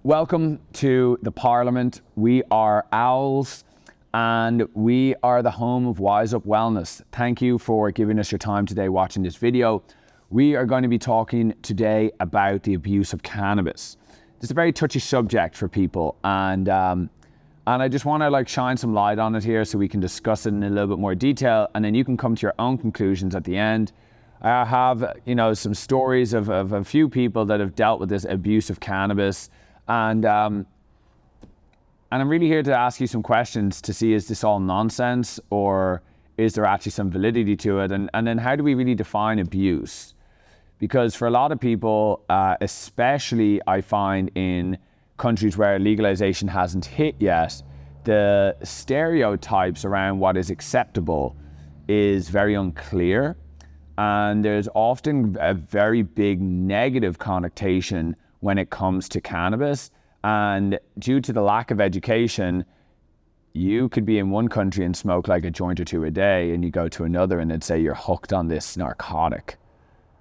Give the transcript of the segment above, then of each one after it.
Welcome to the Parliament. We are Owls and we are the home of Wise Up Wellness. Thank you for giving us your time today watching this video. We are going to be talking today about the abuse of cannabis. It's a very touchy subject for people, and I just want to shine some light on it here so we can discuss it in a little bit more detail, and then you can come to your own conclusions at the end. I have, some stories of a few people that have dealt with this abuse of cannabis, and I'm really here to ask you some questions to see, is this all nonsense or is there actually some validity to it? And then how do we really define abuse? Because for a lot of people, especially I find in countries where legalization hasn't hit yet, the stereotypes around what is acceptable is very unclear. And there's often a very big negative connotation when it comes to cannabis. And due to the lack of education, you could be in one country and smoke like a joint or two a day, and you go to another and they'd say you're hooked on this narcotic.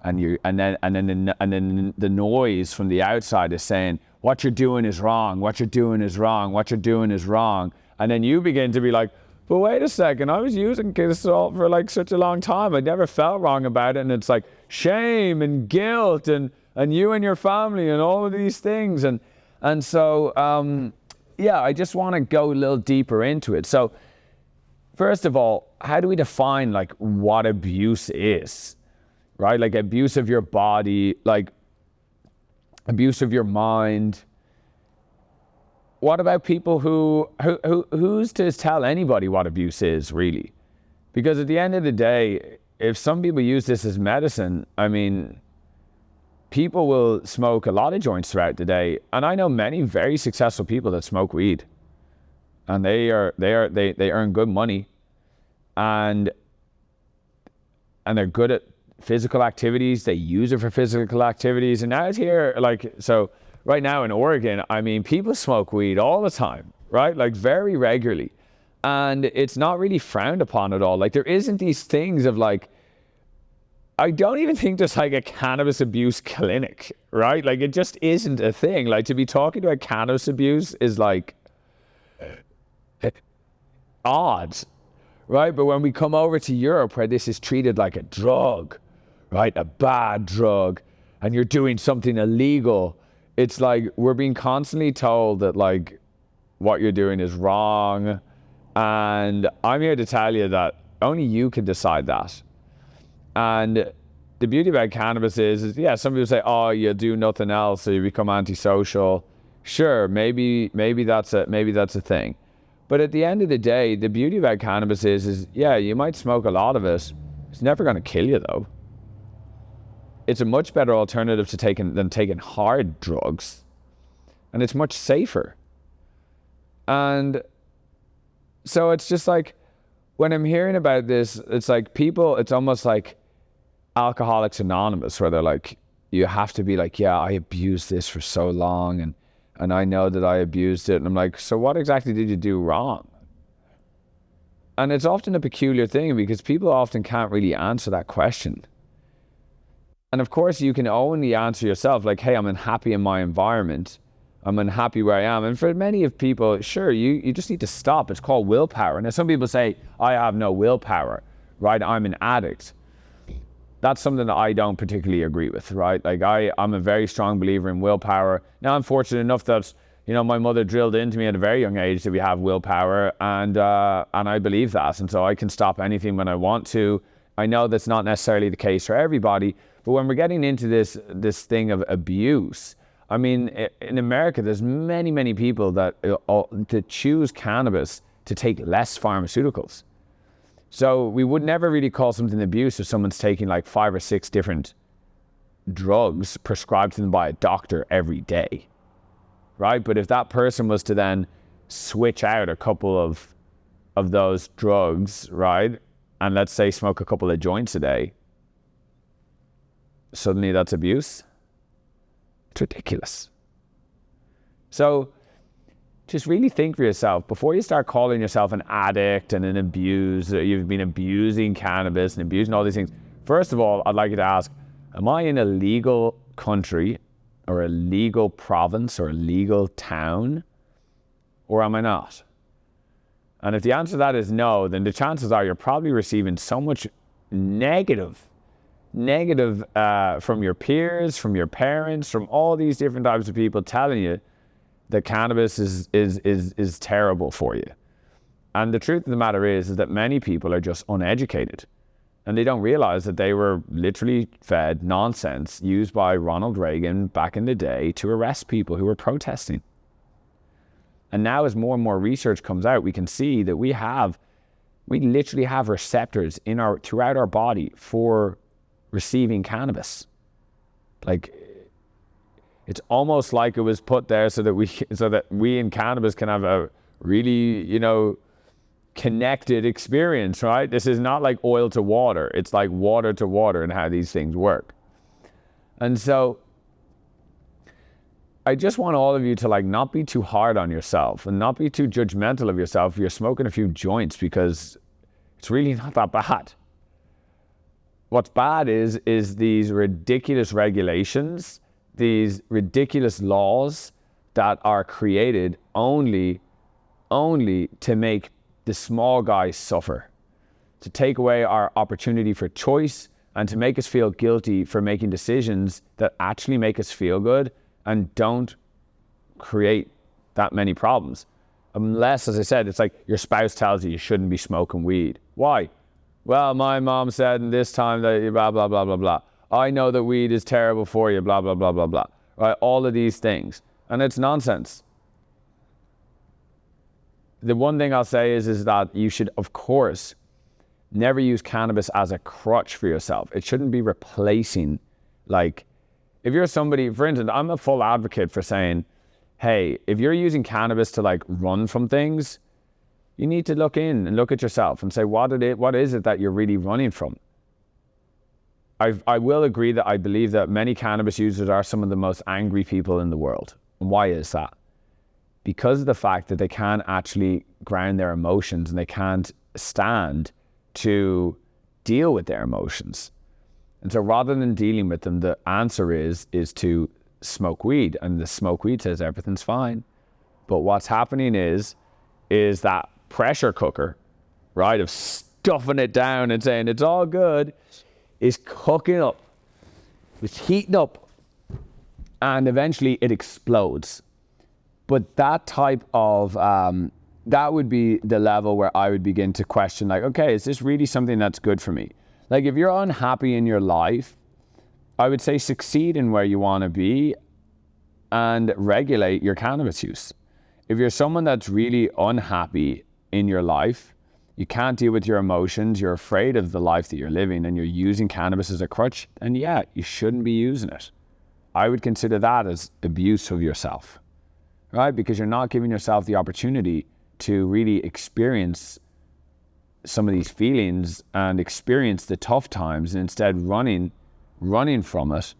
And then the noise from the outside is saying, what you're doing is wrong, what you're doing is wrong, what you're doing is wrong. And then you begin to be like, but wait a second, I was using this all for such a long time. I never felt wrong about it. And it's like shame and guilt and you and your family and all of these things. And so, I just want to go a little deeper into it. So first of all, how do we define what abuse is, right? Abuse of your body, abuse of your mind. What about people who's to tell anybody what abuse is, really? Because at the end of the day, if some people use this as medicine, people will smoke a lot of joints throughout the day. And I know many very successful people that smoke weed. And they earn good money. And they're good at physical activities. They use it for physical activities. And out here, so right now in Oregon, people smoke weed all the time, right? Very regularly. And it's not really frowned upon at all. There isn't these things of I don't even think there's a cannabis abuse clinic, right? It just isn't a thing. To be talking about cannabis abuse is odd, right? But when we come over to Europe where this is treated like a drug, right? A bad drug, and you're doing something illegal, it's we're being constantly told that what you're doing is wrong. And I'm here to tell you that only you can decide that. And the beauty about cannabis is some people say, oh, you do nothing else, so you become antisocial. Sure, maybe that's a thing. But at the end of the day, the beauty about cannabis is you might smoke a lot of it. It's never going to kill you, though. It's a much better alternative than taking hard drugs. And it's much safer. And so it's just when I'm hearing about this, it's people, it's almost like Alcoholics Anonymous, where they're you have to be I abused this for so long and I know that I abused it. And I'm so what exactly did you do wrong? And it's often a peculiar thing because people often can't really answer that question. And of course you can only answer yourself hey, I'm unhappy in my environment. I'm unhappy where I am. And for many of people, sure, you just need to stop. It's called willpower. Now some people say, I have no willpower, right? I'm an addict. That's something that I don't particularly agree with, right? I'm a very strong believer in willpower. Now I'm fortunate enough that, my mother drilled into me at a very young age that we have willpower, and I believe that. And so I can stop anything when I want to. I know that's not necessarily the case for everybody, but when we're getting into this thing of abuse, in America, there's many people that choose cannabis to take less pharmaceuticals. So we would never really call something abuse if someone's taking 5 or 6 different drugs prescribed to them by a doctor every day, right? But if that person was to then switch out a couple of those drugs, right, and let's say smoke a couple of joints a day, suddenly that's abuse. It's ridiculous. So just really think for yourself before you start calling yourself an addict and an abuser. You've been abusing cannabis and abusing all these things. First of all, I'd like you to ask, am I in a legal country or a legal province or a legal town, or am I not? And if the answer to that is no, then the chances are you're probably receiving so much negative from your peers, from your parents, from all these different types of people telling you that cannabis is terrible for you. And the truth of the matter is that many people are just uneducated, and they don't realize that they were literally fed nonsense used by Ronald Reagan back in the day to arrest people who were protesting. And now as more and more research comes out, we can see that we literally have receptors throughout our body for receiving cannabis. Like, it's almost like it was put there so that we in cannabis can have a really, connected experience, right? This is not like oil to water. It's like water to water and how these things work. And so I just want all of you to not be too hard on yourself and not be too judgmental of yourself if you're smoking a few joints, because it's really not that bad. What's bad is these ridiculous regulations, these ridiculous laws that are created only to make the small guys suffer, to take away our opportunity for choice and to make us feel guilty for making decisions that actually make us feel good and don't create that many problems. Unless, as I said, it's like your spouse tells you shouldn't be smoking weed. Why? Well, my mom said in this time that blah, blah, blah, blah, blah. I know that weed is terrible for you, blah, blah, blah, blah, blah. Right? All of these things. And it's nonsense. The one thing I'll say is that you should, of course, never use cannabis as a crutch for yourself. It shouldn't be replacing, if you're somebody, for instance, I'm a full advocate for saying, hey, if you're using cannabis to run from things, you need to look in and look at yourself and say, what is it that you're really running from? I will agree that I believe that many cannabis users are some of the most angry people in the world. And why is that? Because of the fact that they can't actually ground their emotions and they can't stand to deal with their emotions. And so rather than dealing with them, the answer is to smoke weed. And the smoke weed says everything's fine. But what's happening is that pressure cooker, right, of stuffing it down and saying it's all good, is cooking up. It's heating up. And eventually it explodes. But that type of, that would be the level where I would begin to question, okay, is this really something that's good for me? If you're unhappy in your life, I would say succeed in where you want to be and regulate your cannabis use. If you're someone that's really unhappy in your life, you can't deal with your emotions, you're afraid of the life that you're living, and you're using cannabis as a crutch, then yeah, you shouldn't be using it. I would consider that as abuse of yourself, right? Because you're not giving yourself the opportunity to really experience some of these feelings and experience the tough times, and instead running from it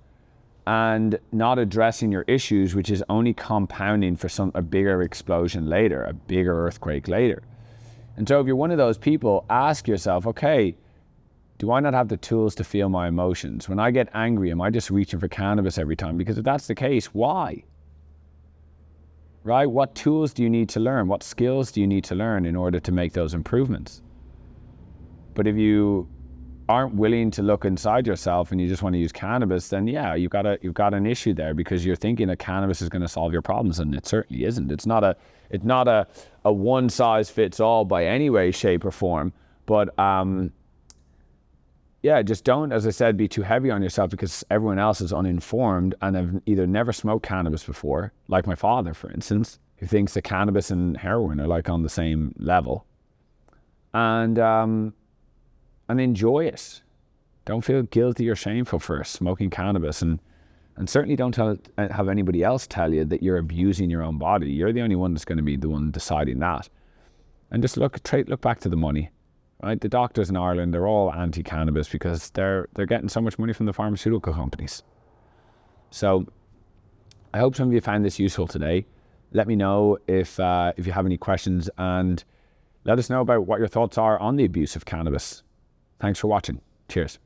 and not addressing your issues, which is only compounding for a bigger explosion later, a bigger earthquake later. And so if you're one of those people, ask yourself, okay, do I not have the tools to feel my emotions? When I get angry, am I just reaching for cannabis every time? Because if that's the case, why? Right? What tools do you need to learn? What skills do you need to learn in order to make those improvements? But if you aren't willing to look inside yourself and you just want to use cannabis, then yeah, you've got an issue there, because you're thinking that cannabis is going to solve your problems, and it certainly isn't. It's not a one size fits all by any way, shape, or form. But yeah, just don't, as I said, be too heavy on yourself, because everyone else is uninformed and have either never smoked cannabis before, like my father, for instance, who thinks that cannabis and heroin are on the same level, and enjoy it. Don't feel guilty or shameful for smoking cannabis, and certainly don't have anybody else tell you that you're abusing your own body. You're the only one that's going to be the one deciding that. And just look back to the money, right? The doctors in Ireland, they're all anti-cannabis because they're getting so much money from the pharmaceutical companies. So I hope some of you found this useful today. Let me know if you have any questions, and let us know about what your thoughts are on the abuse of cannabis. Thanks for watching. Cheers.